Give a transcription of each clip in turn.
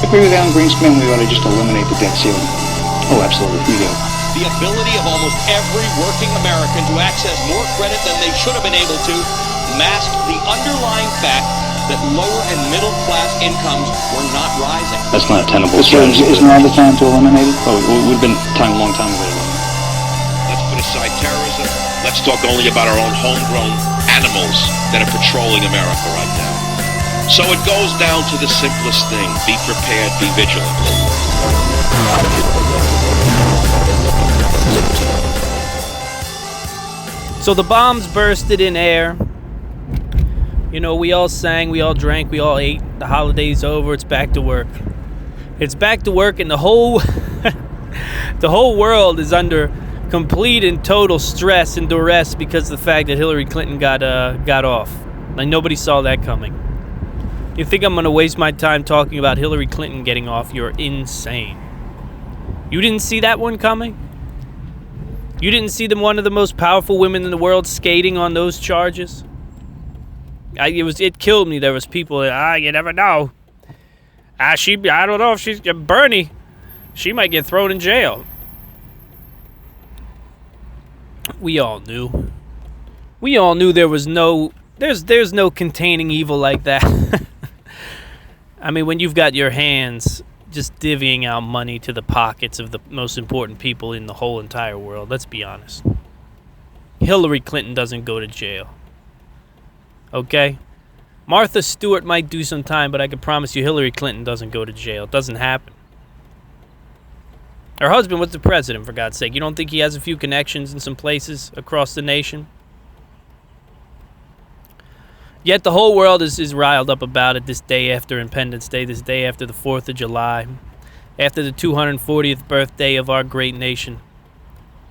agree with Alan Greenspan, we ought to just eliminate the debt ceiling. Oh, absolutely, we do. The ability of almost every working American to access more credit than they should have been able to masked the underlying fact that lower and middle class incomes were not rising. That's not a tenable strategy. Isn't now the time to eliminate it? Oh, it would have been time a long time ago to eliminate it. Let's put aside terrorism. Let's talk only about our own homegrown animals that are patrolling America right now. So it goes down to the simplest thing. Be prepared, be vigilant. So the bombs bursted in air. You know, we all sang, we all drank, we all ate. The holiday's over, it's back to work. It's back to work, and the whole the whole world is under complete and total stress and duress because of the fact that Hillary Clinton got off. Like, nobody saw that coming. You think I'm going to waste my time talking about Hillary Clinton getting off? You're insane. You didn't see that one coming? You didn't see one of the most powerful women in the world skating on those charges? It killed me. There was people that, you never know. I don't know if she's Bernie. She might get thrown in jail. We all knew. We all knew there was there's no containing evil like that. I mean, when you've got your hands just divvying out money to the pockets of the most important people in the whole entire world, let's be honest. Hillary Clinton doesn't go to jail. Okay? Martha Stewart might do some time, but I can promise you Hillary Clinton doesn't go to jail. It doesn't happen. Her husband was the president, for God's sake. You don't think he has a few connections in some places across the nation? Yet the whole world is riled up about it this day after Independence Day, this day after the 4th of July, after the 240th birthday of our great nation.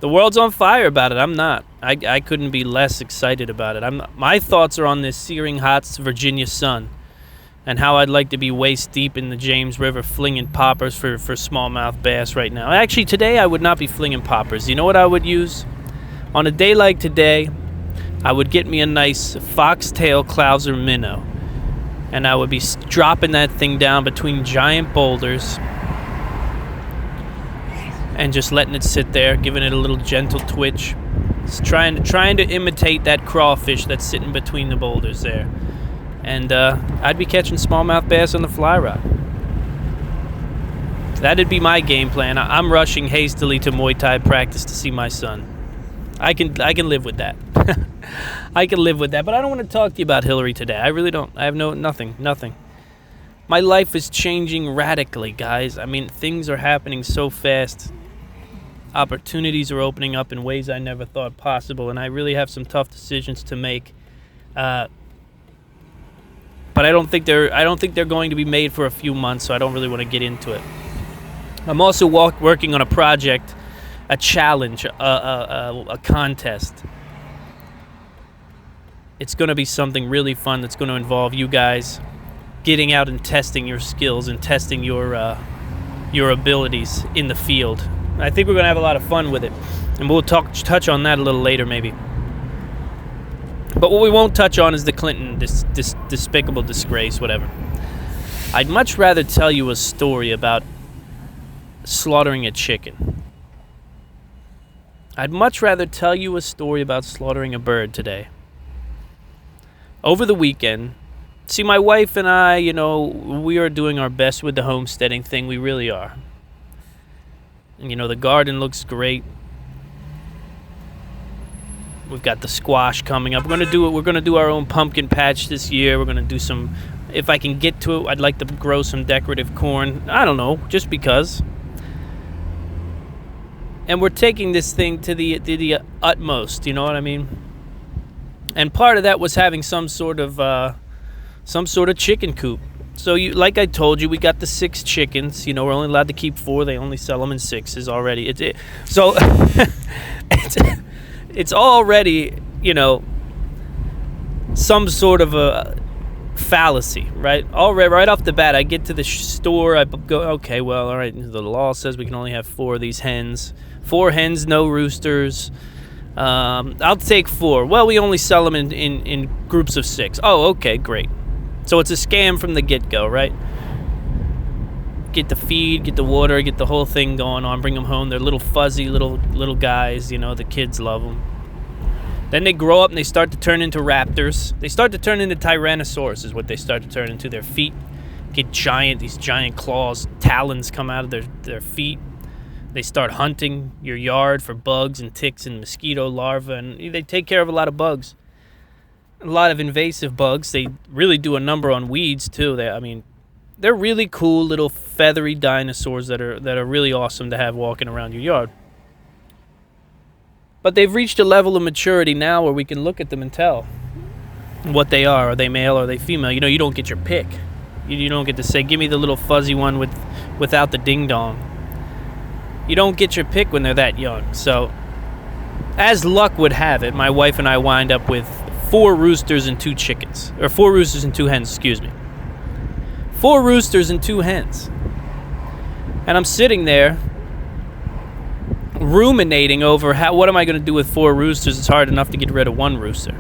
The world's on fire about it. I'm not. I couldn't be less excited about it. My thoughts are on this searing hot Virginia sun and how I'd like to be waist deep in the James River flinging poppers for smallmouth bass right now. Actually, today I would not be flinging poppers. You know what I would use? On a day like today, I would get me a nice foxtail clouser minnow, and I would be dropping that thing down between giant boulders and just letting it sit there, giving it a little gentle twitch. It's trying to imitate that crawfish that's sitting between the boulders there. And I'd be catching smallmouth bass on the fly rod. That'd be my game plan. I'm rushing hastily to Muay Thai practice to see my son. I can live with that. I can live with that, but I don't want to talk to you about Hillary today. I really don't. I have nothing. My life is changing radically, guys. I mean, things are happening so fast. Opportunities are opening up in ways I never thought possible, and I really have some tough decisions to make. But I don't think they're going to be made for a few months, so I don't really want to get into it. I'm also working on a project, a challenge, a contest. It's going to be something really fun that's going to involve you guys getting out and testing your skills and testing your abilities in the field. I think we're going to have a lot of fun with it, and we'll touch on that a little later maybe. But what we won't touch on is the Clinton, this despicable disgrace, whatever. I'd much rather tell you a story about slaughtering a chicken. I'd much rather tell you a story about slaughtering a bird today. Over the weekend, see, my wife and I, we are doing our best with the homesteading thing. We really are. And, the garden looks great. We've got the squash coming up. We're going to do our own pumpkin patch this year. We're going to do some, if I can get to it, I'd like to grow some decorative corn. I don't know, just because. And we're taking this thing to the utmost, you know what I mean? And part of that was having some sort of chicken coop. So, like I told you, we got the 6 chickens. We're only allowed to keep 4. They only sell them in 6s already. So it's already, some sort of a fallacy, right? Right off the bat, I get to the store. I go, okay, well, all right. The law says we can only have 4 of these hens. 4 hens, no roosters. I'll take 4. Well, we only sell them in groups of 6. Oh, okay, great. So it's a scam from the get-go, right? get the feed, get the water, get the whole thing going on, bring them home. They're little fuzzy little guys, the kids love them. Then they grow up and they start to turn into raptors. They start to turn into tyrannosaurs is what they start to turn into. Their feet get giant, these giant claws, talons come out of their feet. They start hunting your yard for bugs and ticks and mosquito larvae, and they take care of a lot of bugs. A lot of invasive bugs. They really do a number on weeds too. They're really cool little feathery dinosaurs that are really awesome to have walking around your yard. But they've reached a level of maturity now where we can look at them and tell what they are. Are they male or are they female? You don't get your pick. You don't get to say, give me the little fuzzy one without the ding-dong. You don't get your pick when they're that young. So, as luck would have it, my wife and I wind up with 4 roosters and 2 chickens. Or 4 roosters and 2 hens, excuse me. 4 roosters and 2 hens. And I'm sitting there ruminating over what am I going to do with 4 roosters? It's hard enough to get rid of 1 rooster.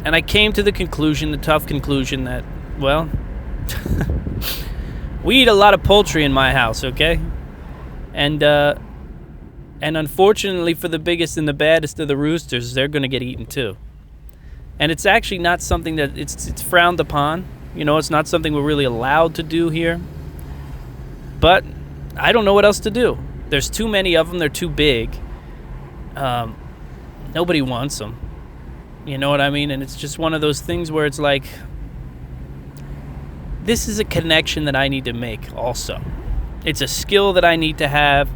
And I came to the tough conclusion that, well, we eat a lot of poultry in my house, okay? And unfortunately for the biggest and the baddest of the roosters, they're going to get eaten too. And it's actually not something that it's frowned upon. It's not something we're really allowed to do here. But I don't know what else to do. There's too many of them. They're too big. Nobody wants them. You know what I mean? And it's just one of those things where it's like, this is a connection that I need to make also. It's a skill that I need to have.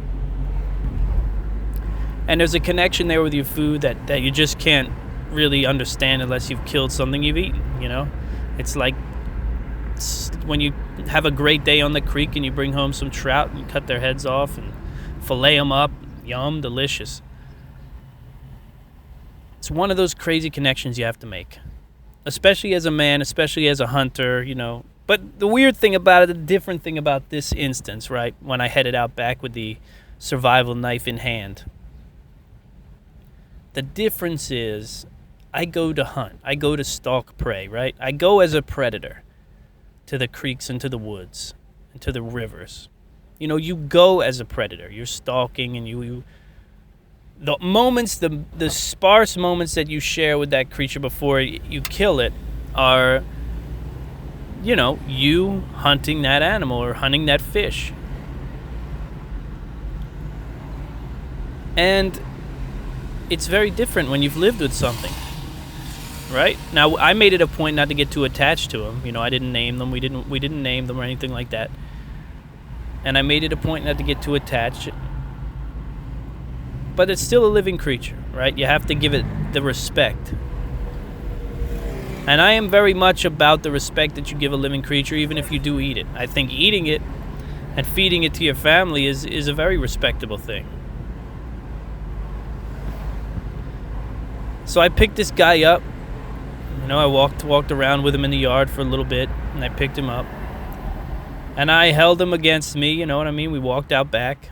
And there's a connection there with your food that you just can't really understand unless you've killed something you've eaten, It's like when you have a great day on the creek and you bring home some trout and you cut their heads off and fillet them up. Yum, delicious. It's one of those crazy connections you have to make, especially as a man, especially as a hunter, But the weird thing about it, the different thing about this instance, right, when I headed out back with the survival knife in hand, the difference is I go to hunt. I go to stalk prey, right? I go as a predator to the creeks and to the woods and to the rivers. You go as a predator. You're stalking and the moments, the sparse moments that you share with that creature before you kill it are, you hunting that animal or hunting that fish. And it's very different when you've lived with something, right? Now, I made it a point not to get too attached to them. I didn't name them. We didn't name them or anything like that. And I made it a point not to get too attached. But it's still a living creature, right? You have to give it the respect. And I am very much about the respect that you give a living creature, even if you do eat it. I think eating it and feeding it to your family is a very respectable thing. So I picked this guy up. I walked around with him in the yard for a little bit, and I picked him up. And I held him against me, you know what I mean? We walked out back.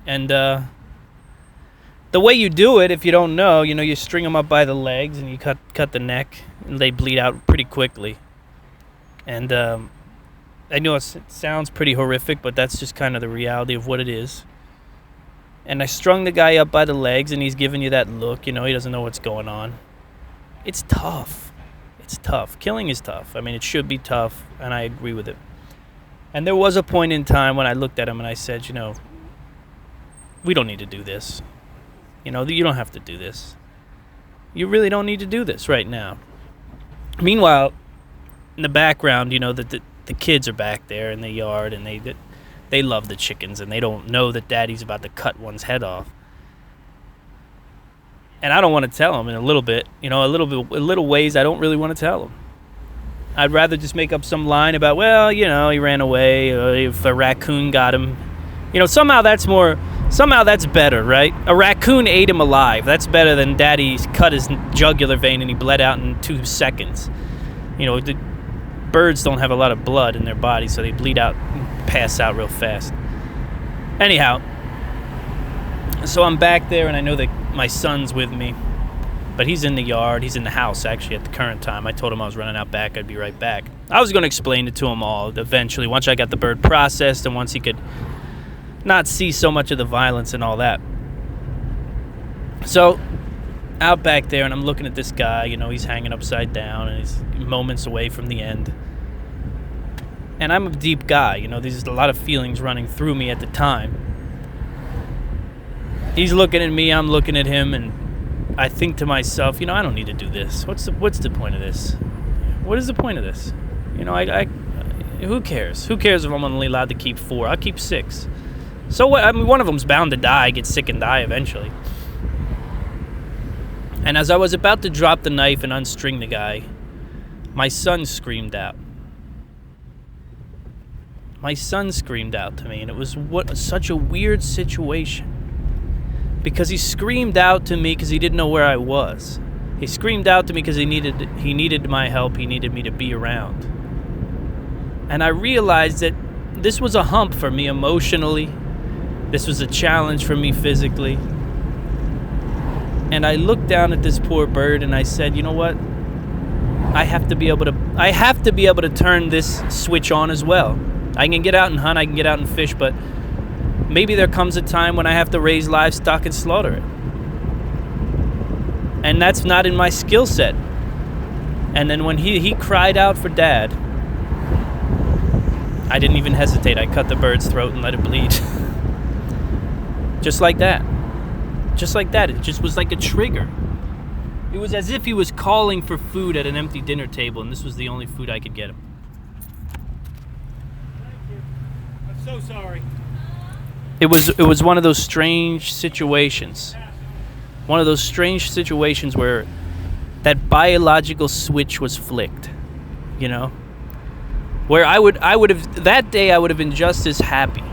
And the way you do it, if you don't know, you string them up by the legs and you cut the neck, and they bleed out pretty quickly. And I know it sounds pretty horrific, but that's just kind of the reality of what it is. And I strung the guy up by the legs, and he's giving you that look, he doesn't know what's going on. It's tough. It's tough. Killing is tough. It should be tough, and I agree with it. And there was a point in time when I looked at him and I said, we don't need to do this. You don't have to do this. You really don't need to do this right now. Meanwhile, in the background, the kids are back there in the yard, and they love the chickens, and they don't know that Daddy's about to cut one's head off. And I don't want to tell them in a little ways I don't really want to tell them. I'd rather just make up some line about, well, he ran away, or if a raccoon got him. Somehow that's better, right? A raccoon ate him alive. That's better than Daddy cut his jugular vein and he bled out in 2 seconds. The birds don't have a lot of blood in their body, so they bleed out and pass out real fast. Anyhow, so I'm back there, and I know that my son's with me. But he's in the yard. He's in the house, actually, at the current time. I told him I was running out back. I'd be right back. I was going to explain it to him all eventually, once I got the bird processed and once he could not see so much of the violence and all that. So, out back there, and I'm looking at this guy. He's hanging upside down, and he's moments away from the end. And I'm a deep guy. There's a lot of feelings running through me at the time. He's looking at me, I'm looking at him, and I think to myself, I don't need to do this. What's the point of this? What is the point of this? Who cares? Who cares if I'm only allowed to keep 4? I'll keep 6. So what? I mean, one of them's bound to die, get sick and die eventually. And as I was about to drop the knife and unstring the guy, my son screamed out. My son screamed out to me, and it was such a weird situation. Because he screamed out to me because he didn't know where I was. He screamed out to me because he needed my help. He needed me to be around. And I realized that this was a hump for me emotionally. This was a challenge for me physically. And I looked down at this poor bird and I said, you know what? I have to be able to turn this switch on as well. I can get out and hunt, I can get out and fish, but maybe there comes a time when I have to raise livestock and slaughter it. And that's not in my skill set. And then when he cried out for Dad, I didn't even hesitate. I cut the bird's throat and let it bleed. Just like that. Just like that. It just was like a trigger. It was as if he was calling for food at an empty dinner table, and this was the only food I could get him. Thank you. I'm so sorry. It was one of those strange situations. One of those strange situations where that biological switch was flicked, where I would have that day I would have been just as happy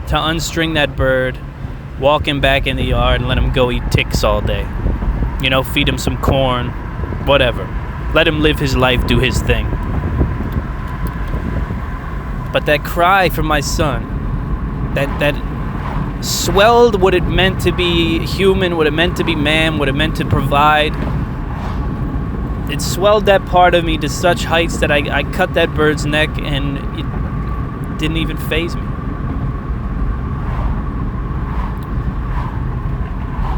to unstring that bird, walk him back in the yard and let him go eat ticks all day. Feed him some corn, whatever. Let him live his life, do his thing. But that cry from my son, that swelled what it meant to be human, what it meant to be man, what it meant to provide. It swelled that part of me to such heights that I cut that bird's neck and it didn't even faze me.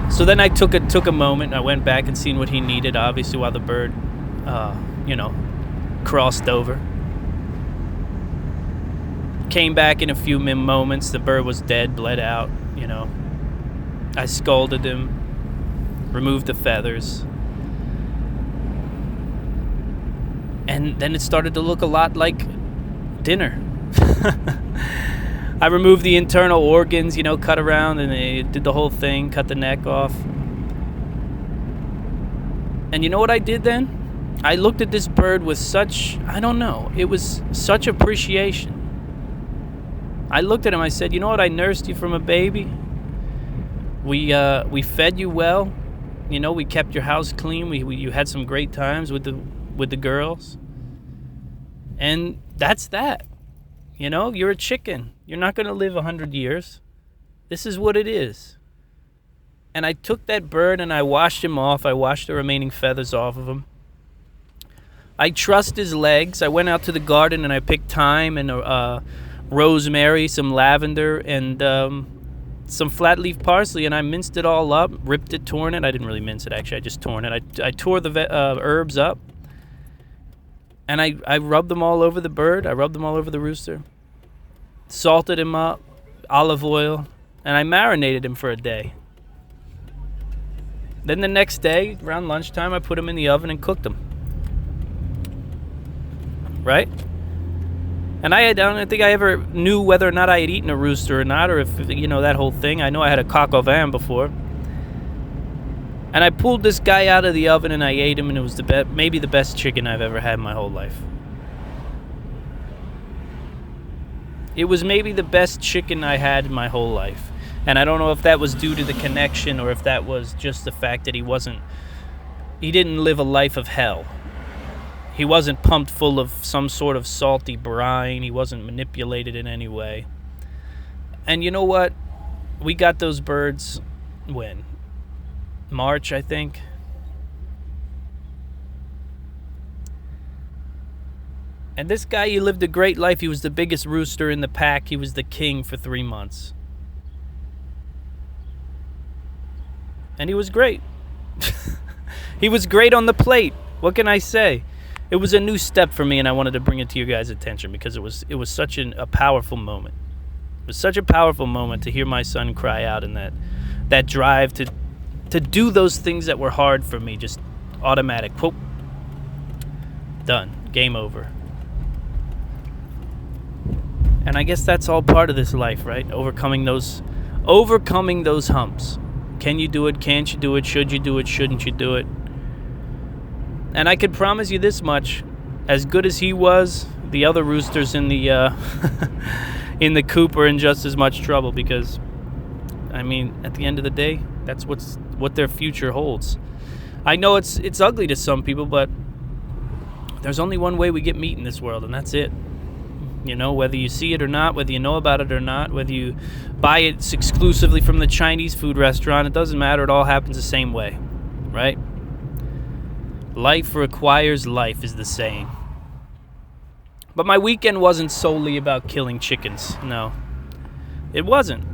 So then I took a moment, I went back and seen what he needed, obviously, while the bird, crossed over. Came back in a few moments, the bird was dead, bled out, I scalded him, removed the feathers. And then it started to look a lot like dinner. I removed the internal organs, cut around, and they did the whole thing, cut the neck off. And you know what I did then? I looked at this bird with such, it was such appreciation. I looked at him, I said, you know what, I nursed you from a baby. We fed you well. We kept your house clean. You had some great times with the girls. And that's that. You're a chicken. You're not going to live 100 years. This is what it is. And I took that bird and I washed him off. I washed the remaining feathers off of him. I trussed his legs. I went out to the garden and I picked thyme and rosemary, some lavender, and some flat leaf parsley, and I minced it all up, ripped it, torn it. I didn't really mince it, actually. I just torn it. I tore the herbs up, and I rubbed them all over the bird. I rubbed them all over the rooster. Salted him up, olive oil, and I marinated him for a day. Then the next day, around lunchtime, I put him in the oven and cooked him. Right? And I don't think I ever knew whether or not I had eaten a rooster or not, or if, that whole thing. I know I had a coq au vin before. And I pulled this guy out of the oven and I ate him, and it was maybe the best chicken I've ever had in my whole life. It was maybe the best chicken I had in my whole life. And I don't know if that was due to the connection or if that was just the fact that he didn't live a life of hell. He wasn't pumped full of some sort of salty brine. He wasn't manipulated in any way. And you know what? We got those birds when? March, I think. And this guy, he lived a great life. He was the biggest rooster in the pack. He was the king for 3 months. And he was great. He was great on the plate. What can I say? It was a new step for me, and I wanted to bring it to your guys' attention because it was such a powerful moment. It was such a powerful moment to hear my son cry out in that drive to do those things that were hard for me. Just automatic. Whoop. Done. Game over. And I guess that's all part of this life, right? Overcoming those humps. Can you do it? Can't you do it? Should you do it? Shouldn't you do it? And I could promise you this much: as good as he was, the other roosters in the in the coop are in just as much trouble because, I mean, at the end of the day, that's what their future holds. I know it's ugly to some people, but there's only one way we get meat in this world, and that's it. You know, whether you see it or not, whether you know about it or not, whether you buy it exclusively from the Chinese food restaurant, it doesn't matter. It all happens the same way, right? Life requires life is the saying. But my weekend wasn't solely about killing chickens. No, it wasn't.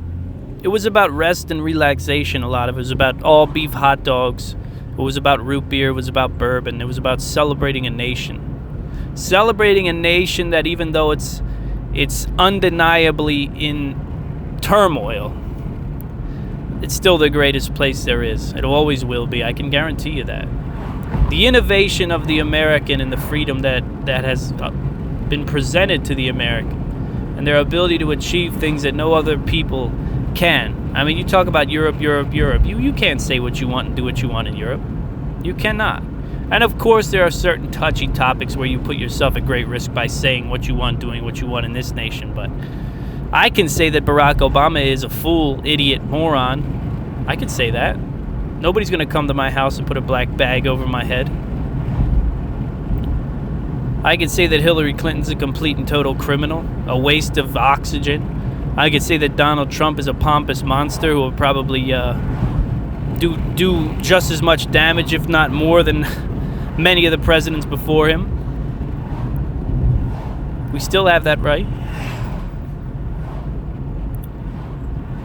It was about rest and relaxation. A lot of it was about all beef hot dogs. It was about root beer. It was about bourbon. It was about celebrating a nation. Celebrating a nation that, even though it's undeniably in turmoil, it's still the greatest place there is. It always will be. I can guarantee you that. The innovation of the American and the freedom that has been presented to the American, and their ability to achieve things that no other people can. I mean, you talk about Europe. You can't say what you want and do what you want in Europe. You cannot. And of course, there are certain touchy topics where you put yourself at great risk by saying what you want, doing what you want in this nation. But I can say that Barack Obama is a fool, idiot, moron. I can say that. Nobody's going to come to my house and put a black bag over my head. I can say that Hillary Clinton's a complete and total criminal, a waste of oxygen. I could say that Donald Trump is a pompous monster who will probably do just as much damage, if not more, than many of the presidents before him. We still have that right.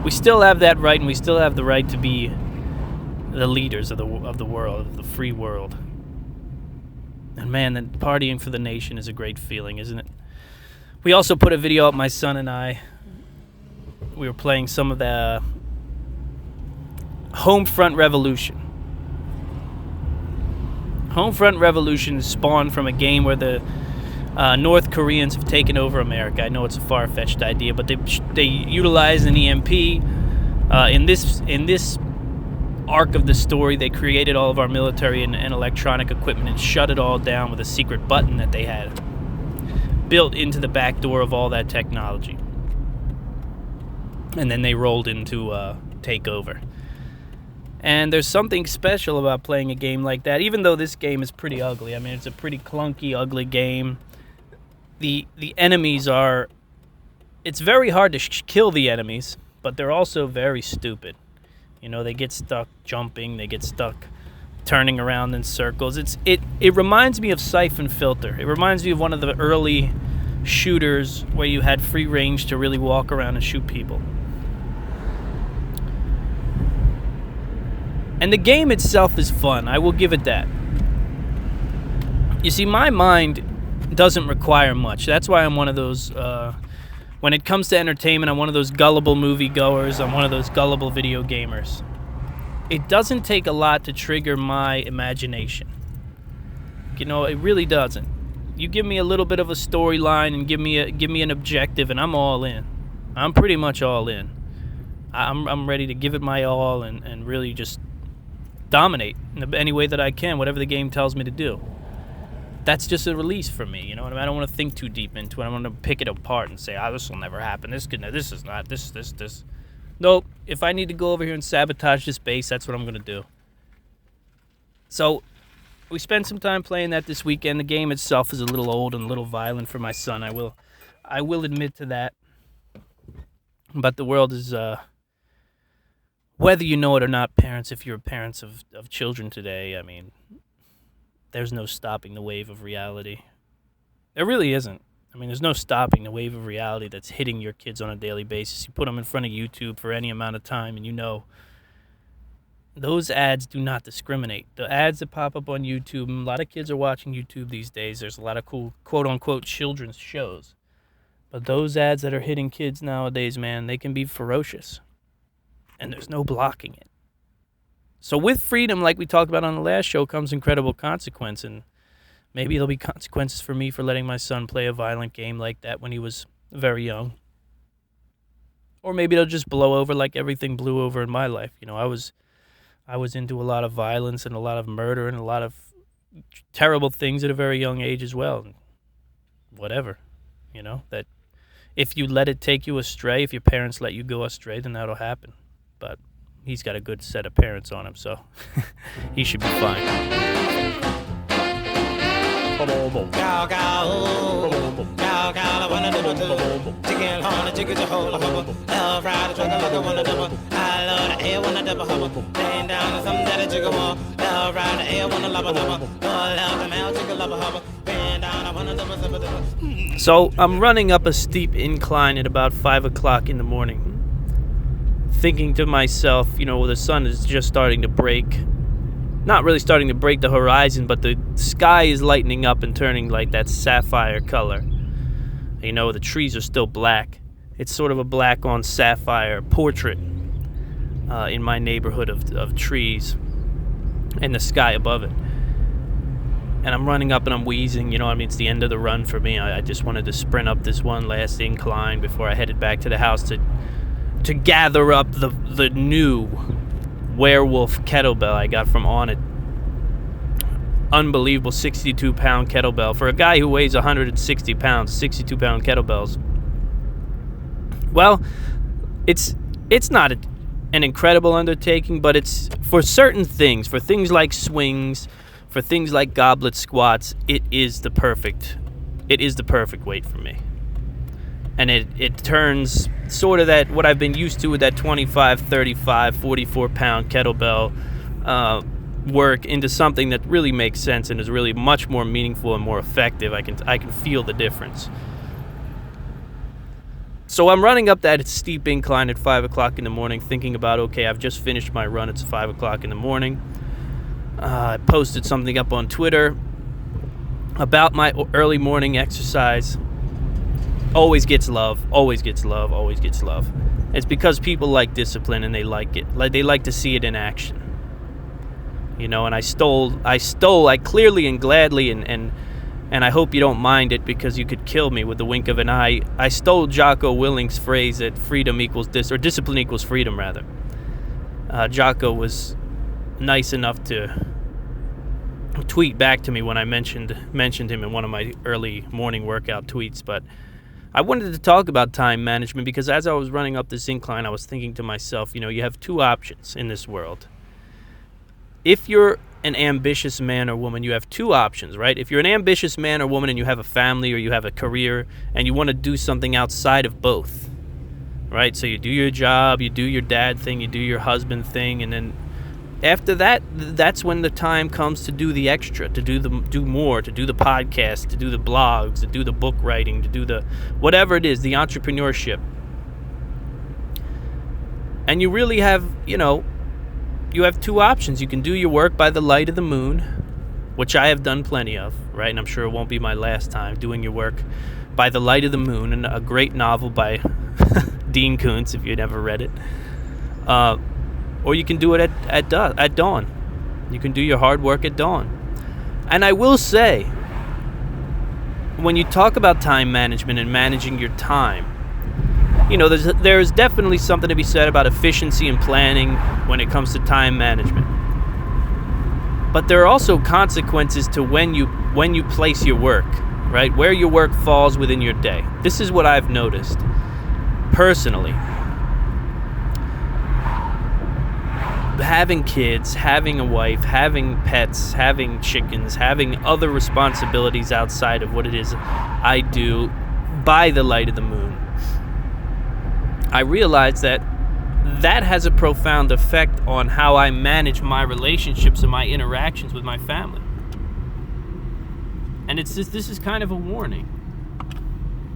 We still have that right, and we still have the right to be the leaders of the world, of the free world. And man, then partying for the nation is a great feeling, isn't it? We also put a video up, my son and I. We were playing some of the Homefront Revolution. Homefront Revolution spawned from a game where the North Koreans have taken over America. I know it's a far-fetched idea, but they utilize an EMP. In this arc of the story, they created all of our military and electronic equipment and shut it all down with a secret button that they had built into the back door of all that technology. And then they rolled into take over. And there's something special about playing a game like that, even though this game is pretty ugly. I mean, it's a pretty clunky, ugly game. The enemies are... It's very hard to kill the enemies, but they're also very stupid. You know, they get stuck jumping, they get stuck turning around in circles. It reminds me of Siphon Filter. It reminds me of one of the early shooters where you had free range to really walk around and shoot people. And the game itself is fun. I will give it that. You see, my mind doesn't require much. That's why I'm one of those... when it comes to entertainment, I'm one of those gullible moviegoers. I'm one of those gullible video gamers. It doesn't take a lot to trigger my imagination. You know, it really doesn't. You give me a little bit of a storyline and give me an objective, and I'm all in. I'm pretty much all in. I'm ready to give it my all and really just dominate in any way that I can, whatever the game tells me to do. That's just a release for me, you know what I mean? I don't want to think too deep into it. I want to pick it apart and say, this will never happen. This is not, this. Nope. If I need to go over here and sabotage this base, that's what I'm going to do. So, we spent some time playing that this weekend. The game itself is a little old and a little violent for my son. I will admit to that. But the world is, whether you know it or not, parents, if you're parents of children today, I mean, there's no stopping the wave of reality. There really isn't. I mean, there's no stopping the wave of reality that's hitting your kids on a daily basis. You put them in front of YouTube for any amount of time, and you know those ads do not discriminate. The ads that pop up on YouTube, a lot of kids are watching YouTube these days. There's a lot of cool quote-unquote children's shows. But those ads that are hitting kids nowadays, man, they can be ferocious. And there's no blocking it. So with freedom, like we talked about on the last show, comes incredible consequence. And maybe there'll be consequences for me for letting my son play a violent game like that when he was very young. Or maybe it'll just blow over like everything blew over in my life. You know, I was into a lot of violence and a lot of murder and a lot of terrible things at a very young age as well. Whatever, you know, that if you let it take you astray, if your parents let you go astray, then that'll happen. But he's got a good set of parents on him, so he should be fine. So I'm running up a steep incline at about 5 o'clock in the morning, thinking to myself, you know, the sun is just starting to break. Not really starting to break the horizon, but the sky is lightening up and turning like that sapphire color. You know, the trees are still black. It's sort of a black on sapphire portrait in my neighborhood of trees and the sky above it. And I'm running up and I'm wheezing, you know, I mean, it's the end of the run for me. I just wanted to sprint up this one last incline before I headed back to the house to gather up the new werewolf kettlebell I got from On It. Unbelievable 62-pound kettlebell. For a guy who weighs 160 pounds, 62-pound kettlebells. Well, it's not an incredible undertaking, but it's for certain things, for things like swings, for things like goblet squats, it is the perfect weight for me. And it turns sort of that, what I've been used to with that 25, 35, 44-pound kettlebell work into something that really makes sense and is really much more meaningful and more effective. I can feel the difference. So I'm running up that steep incline at 5 o'clock in the morning, thinking about, okay, I've just finished my run. It's 5 o'clock in the morning. I posted something up on Twitter about my early morning exercise. Always gets love, always gets love, always gets love. It's because people like discipline and they like it. Like they like to see it in action. You know, and I clearly and gladly and I hope you don't mind it because you could kill me with the wink of an eye. I stole Jocko Willing's phrase that freedom equals discipline equals freedom rather. Jocko was nice enough to tweet back to me when I mentioned him in one of my early morning workout tweets, but I wanted to talk about time management because as I was running up this incline, I was thinking to myself, you know, you have two options in this world. If you're an ambitious man or woman, you have two options, right? If you're an ambitious man or woman and you have a family or you have a career and you want to do something outside of both, right? So you do your job, you do your dad thing, you do your husband thing, and then after that, that's when the time comes to do the extra, to do more, to do the podcast, to do the blogs, to do the book writing, to do the whatever it is, the entrepreneurship. And you really have, you know, you have two options. You can do your work by the light of the moon, which I have done plenty of, right? And I'm sure it won't be my last time doing your work by the light of the moon, and a great novel by Dean Koontz, if you'd ever read it. Or you can do it at dawn. You can do your hard work at dawn. And I will say, when you talk about time management and managing your time, you know, there's definitely something to be said about efficiency and planning when it comes to time management. But there are also consequences to when you place your work, right? Where your work falls within your day. This is what I've noticed personally. Having kids, having a wife, having pets, having chickens, having other responsibilities outside of what it is I do by the light of the moon, I realized that has a profound effect on how I manage my relationships and my interactions with my family. And this is kind of a warning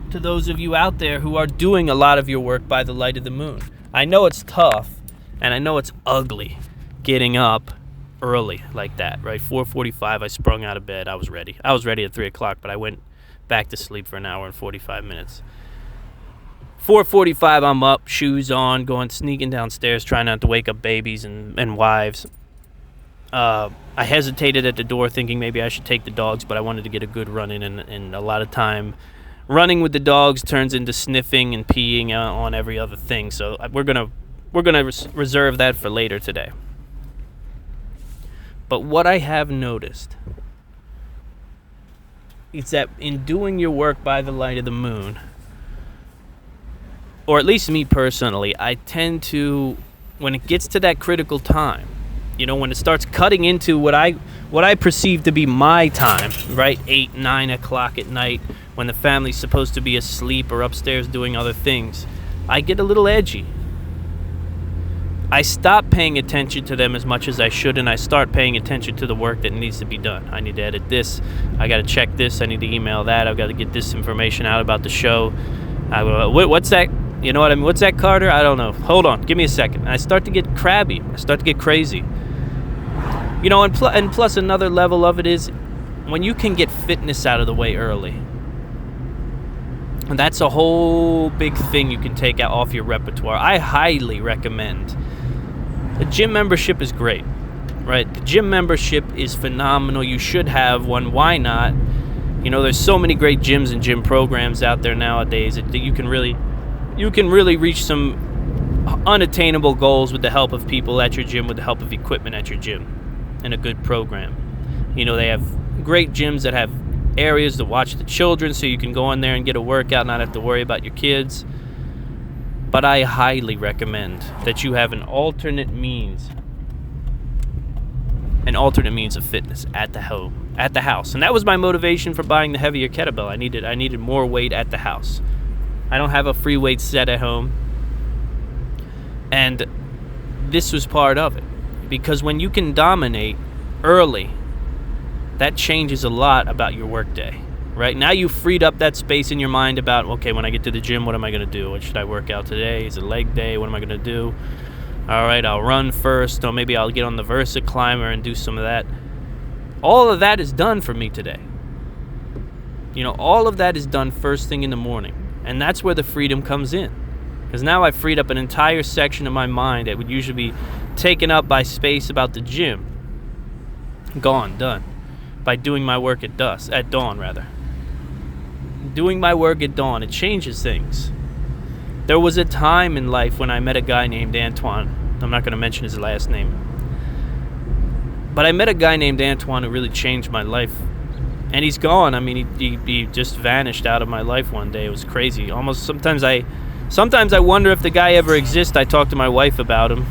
to those of you out there who are doing a lot of your work by the light of the moon. I know it's tough, and I know it's ugly getting up early like that, right? 4:45, I sprung out of bed. I was ready. I was ready at 3 o'clock, but I went back to sleep for an hour and 45 minutes. 4:45, I'm up, shoes on, sneaking downstairs, trying not to wake up babies and wives. I hesitated at the door thinking maybe I should take the dogs, but I wanted to get a good run in, and a lot of time running with the dogs turns into sniffing and peeing on every other thing. So we're gonna reserve that for later today. But what I have noticed is that in doing your work by the light of the moon, or at least me personally, I tend to, when it gets to that critical time, when it starts cutting into what I perceive to be my time, right? 8, 9 o'clock at night, when the family's supposed to be asleep or upstairs doing other things, I get a little edgy. I stop paying attention to them as much as I should, and I start paying attention to the work that needs to be done. I need to edit this. I got to check this. I need to email that. I've got to get this information out about the show. What's that? You know what I mean? What's that, Carter? I don't know. Hold on. Give me a second. And I start to get crabby. I start to get crazy. And plus another level of it is when you can get fitness out of the way early. And that's a whole big thing you can take out off your repertoire. I highly recommend. The gym membership is great, right? The gym membership is phenomenal. You should have one. Why not? There's so many great gyms and gym programs out there nowadays that you can really reach some unattainable goals with the help of people at your gym, with the help of equipment at your gym, and a good program. They have great gyms that have areas to watch the children, so you can go in there and get a workout, not have to worry about your kids. But I highly recommend that you have an alternate means of fitness at the house. And that was my motivation for buying the heavier kettlebell. I needed more weight at the house. I don't have a free weight set at home. And this was part of it. Because when you can dominate early, that changes a lot about your workday. Right? Now you've freed up that space in your mind about, okay, when I get to the gym, what am I going to do? What should I work out today? Is it leg day? What am I going to do? All right, I'll run first, or maybe I'll get on the Versa climber and do some of that. All of that is done for me today. All of that is done first thing in the morning. And that's where the freedom comes in. Because now I've freed up an entire section of my mind that would usually be taken up by space about the gym. Gone, done. By doing my work at dawn. Doing my work at dawn, it changes things. There was a time in life when I met a guy named Antoine. I'm not going to mention his last name. But I met a guy named Antoine who really changed my life. And he's gone. I mean, he just vanished out of my life one day. It was crazy. Almost sometimes I wonder if the guy ever exists. I talked to my wife about him.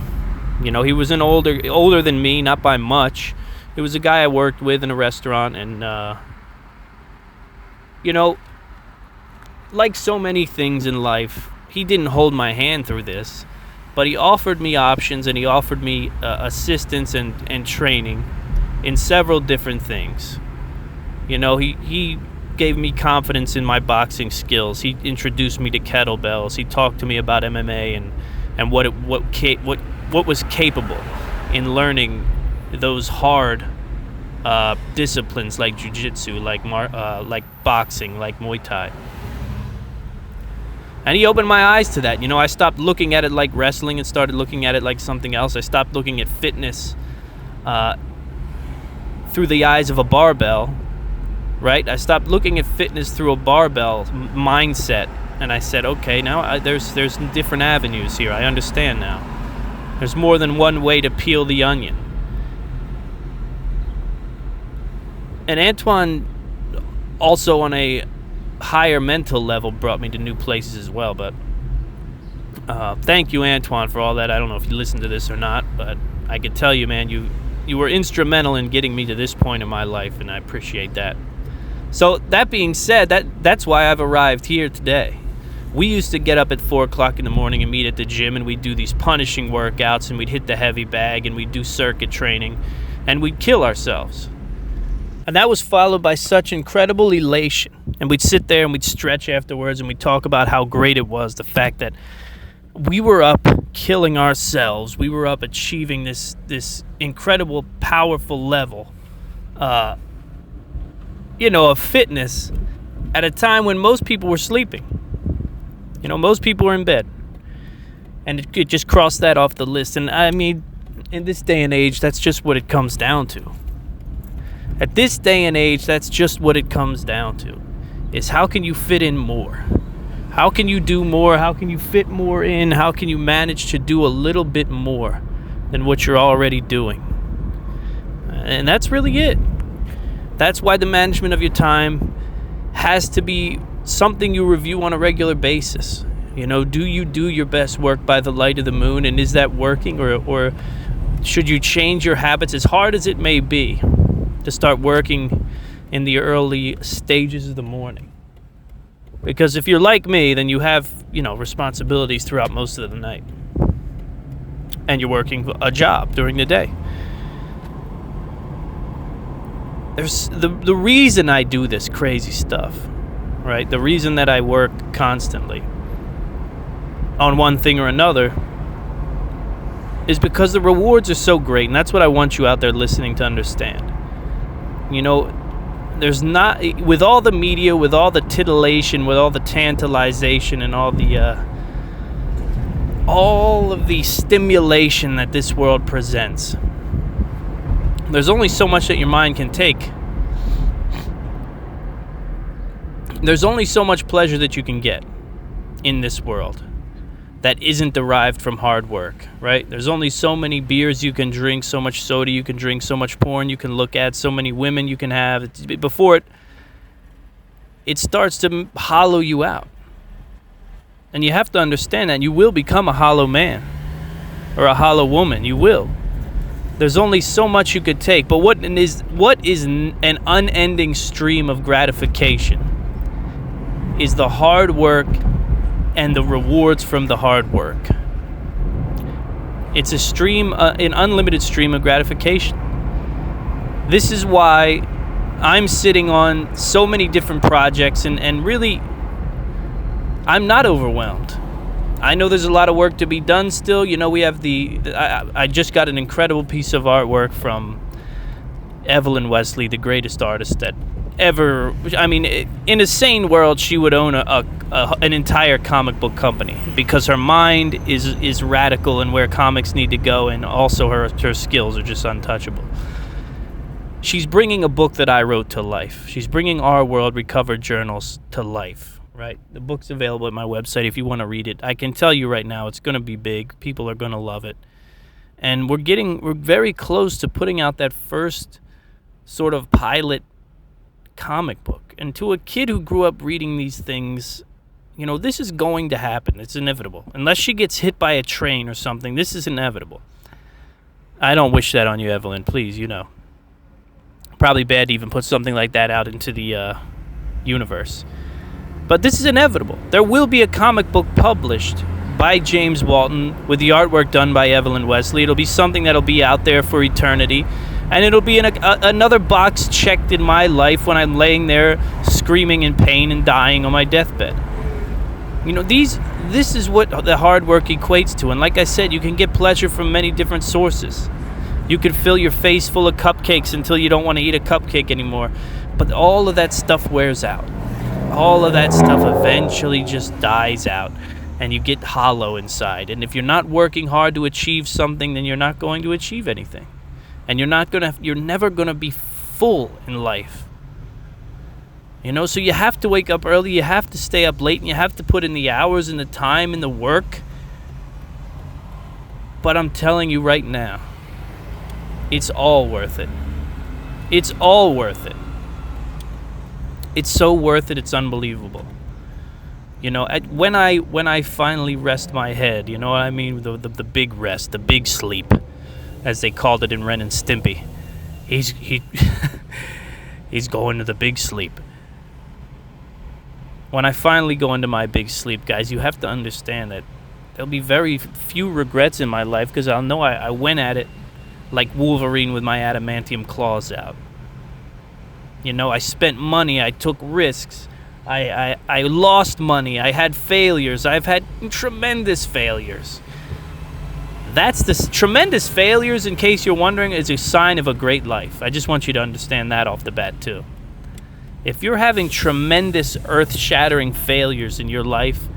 He was older than me, not by much. It was a guy I worked with in a restaurant, and like so many things in life, he didn't hold my hand through this, but he offered me options, and he offered me assistance and training in several different things. He gave me confidence in my boxing skills. He introduced me to kettlebells. He talked to me about MMA and what was capable in learning those hard disciplines like jiu-jitsu, like boxing, like Muay Thai. And he opened my eyes to that. I stopped looking at it like wrestling and started looking at it like something else. I stopped looking at fitness through the eyes of a barbell, right? I stopped looking at fitness through a barbell mindset, and I said, okay, now there's different avenues here. I understand now. There's more than one way to peel the onion. And Antoine, also on a higher mental level, brought me to new places as well. But thank you, Antoine, for all that. I don't know if you listened to this or not, but I could tell you, man, you were instrumental in getting me to this point in my life, and I appreciate that. So that being said, that's why I've arrived here today. We used to get up at 4 o'clock in the morning and meet at the gym, and we'd do these punishing workouts, and we'd hit the heavy bag, and we'd do circuit training, and we'd kill ourselves. And that was followed by such incredible elation. And we'd sit there and we'd stretch afterwards and we'd talk about how great it was, the fact that we were up killing ourselves. We were up achieving this incredible, powerful level, of fitness at a time when most people were sleeping. Most people were in bed. And it just crossed that off the list. And I mean, in this day and age, that's just what it comes down to. At this day and age, that's just what it comes down to, is how can you fit in more? How can you do more? How can you fit more in? How can you manage to do a little bit more than what you're already doing? And that's really it. That's why the management of your time has to be something you review on a regular basis. Do you do your best work by the light of the moon? And is that working? Or should you change your habits, as hard as it may be, to start working in the early stages of the morning? Because if you're like me, then you have, responsibilities throughout most of the night. And you're working a job during the day. There's the reason I do this crazy stuff, right? The reason that I work constantly on one thing or another is because the rewards are so great. And that's what I want you out there listening to understand. There's not, with all the media, with all the titillation, with all the tantalization and all of the stimulation that this world presents, there's only so much that your mind can take. There's only so much pleasure that you can get in this world that isn't derived from hard work, right? There's only so many beers you can drink, so much soda you can drink, so much porn you can look at, so many women you can have before it starts to hollow you out. And you have to understand that you will become a hollow man or a hollow woman. You will. There's only so much you could take. But what is an unending stream of gratification is the hard work and the rewards from the hard work. It's a stream, an unlimited stream of gratification. This is why I'm sitting on so many different projects and really, I'm not overwhelmed. I know there's a lot of work to be done still. We have I just got an incredible piece of artwork from Evelyn Wesley, the greatest artist that ever. I mean, in a sane world, she would own an entire comic book company because her mind is radical in where comics need to go, and also her skills are just untouchable. She's bringing a book that I wrote to life. She's bringing Our World Recovered Journals to life, right? The book's available at my website if you want to read it. I can tell you right now, it's going to be big. People are going to love it. And we're very close to putting out that first sort of pilot comic book. And to a kid who grew up reading these things, this is going to happen. It's inevitable. Unless she gets hit by a train or something, this is inevitable. I don't wish that on you, Evelyn. Please, Probably bad to even put something like that out into the universe. But this is inevitable. There will be a comic book published by James Walton with the artwork done by Evelyn Wesley. It'll be something that'll be out there for eternity. And it'll be another box checked in my life when I'm laying there screaming in pain and dying on my deathbed. This is what the hard work equates to. And like I said, you can get pleasure from many different sources. You could fill your face full of cupcakes until you don't want to eat a cupcake anymore. But all of that stuff wears out. All of that stuff eventually just dies out. And you get hollow inside. And if you're not working hard to achieve something, then you're not going to achieve anything. And you're never gonna be full in life. So you have to wake up early, you have to stay up late, and you have to put in the hours and the time and the work. But I'm telling you right now, it's all worth it. It's all worth it. It's so worth it, it's unbelievable. When I finally rest my head, you know what I mean? The big rest, the big sleep, as they called it in Ren and Stimpy. He's going to the big sleep. When I finally go into my big sleep, guys, you have to understand that there'll be very few regrets in my life because I'll know I went at it like Wolverine with my adamantium claws out. You know, I spent money, I took risks, I lost money, I had failures, I've had tremendous failures. That's the tremendous failures, in case you're wondering, is a sign of a great life. I just want you to understand that off the bat too. If you're having tremendous earth-shattering failures in your life,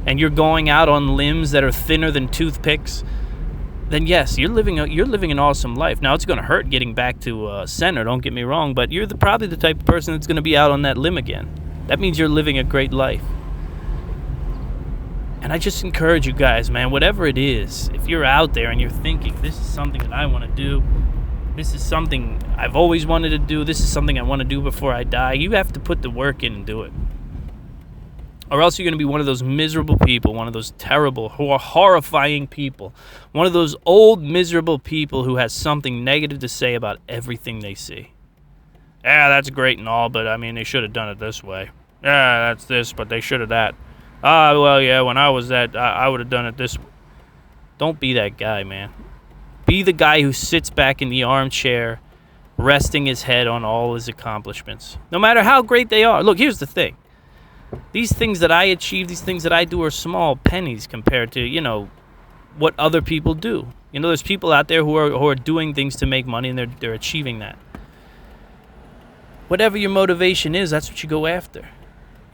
and you're going out on limbs that are thinner than toothpicks, then yes, you're living an awesome life. Now, it's going to hurt getting back to center, don't get me wrong, but you're probably the type of person that's going to be out on that limb again. That means you're living a great life. And I just encourage you guys, man, whatever it is, if you're out there and you're thinking, this is something that I want to do, this is something I've always wanted to do, this is something I want to do before I die, you have to put the work in and do it. Or else you're going to be one of those miserable people, one of those terrible, horrifying people, one of those old, miserable people who has something negative to say about everything they see. Yeah, that's great and all, but I mean, they should have done it this way. Yeah, that's this, but they should have that. Well, yeah, when I was that, I would have done it this way. Don't be that guy, man. Be the guy who sits back in the armchair, resting his head on all his accomplishments, no matter how great they are. Look, here's the thing. These things that I achieve, these things that I do are small pennies compared to, you know, what other people do. You know, there's people out there who are doing things to make money, and they're achieving that. Whatever your motivation is, that's what you go after.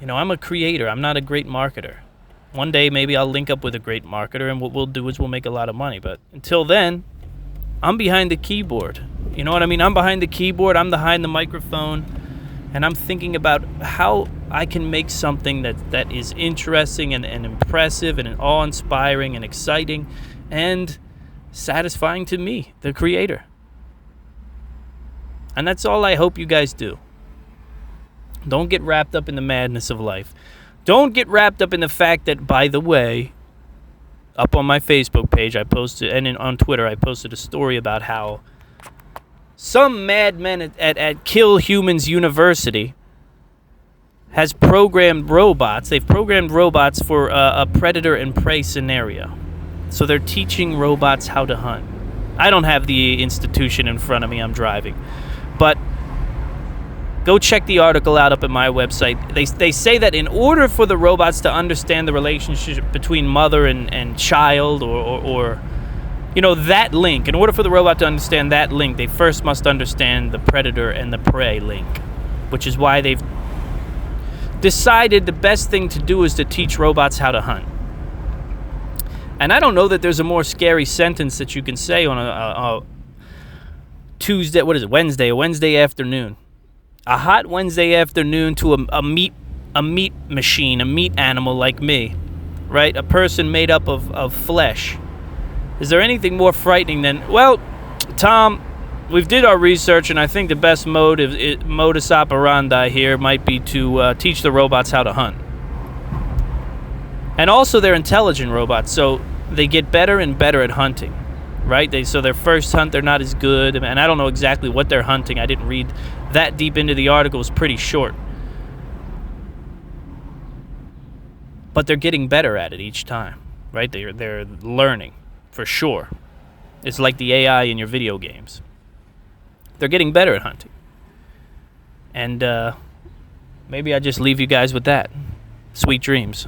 You know, I'm a creator. I'm not a great marketer. One day, maybe I'll link up with a great marketer, and what we'll do is we'll make a lot of money. But until then, I'm behind the keyboard. You know what I mean? I'm behind the keyboard. I'm behind the microphone. And I'm thinking about how I can make something that is interesting and impressive and awe-inspiring and exciting and satisfying to me, the creator. And that's all I hope you guys do. Don't get wrapped up in the madness of life. Don't get wrapped up in the fact that, by the way, up on my Facebook page I posted, and on Twitter I posted a story about how some madmen at Kill Humans University has programmed robots. They've programmed robots for a predator and prey scenario. So they're teaching robots how to hunt. I don't have the institution in front of me. I'm driving. But go check the article out up at my website. They say that in order for the robots to understand the relationship between mother and child or you know, that link, in order for the robot to understand that link, they first must understand the predator and the prey link, which is why they've decided the best thing to do is to teach robots how to hunt. And I don't know that there's a more scary sentence that you can say on a Tuesday, a Wednesday afternoon. A hot Wednesday afternoon to a meat machine, a meat animal like me, right? A person made up of flesh. Is there anything more frightening than, well, Tom, we've did our research, and I think the best modus operandi here might be to teach the robots how to hunt. And also, they're intelligent robots, so they get better and better at hunting, right? So their first hunt, they're not as good, and I don't know exactly what they're hunting. I didn't read that deep into the article. It was pretty short. But they're getting better at it each time, right? They're learning. For sure. It's like the AI in your video games. They're getting better at hunting. And maybe I just leave you guys with that. Sweet dreams.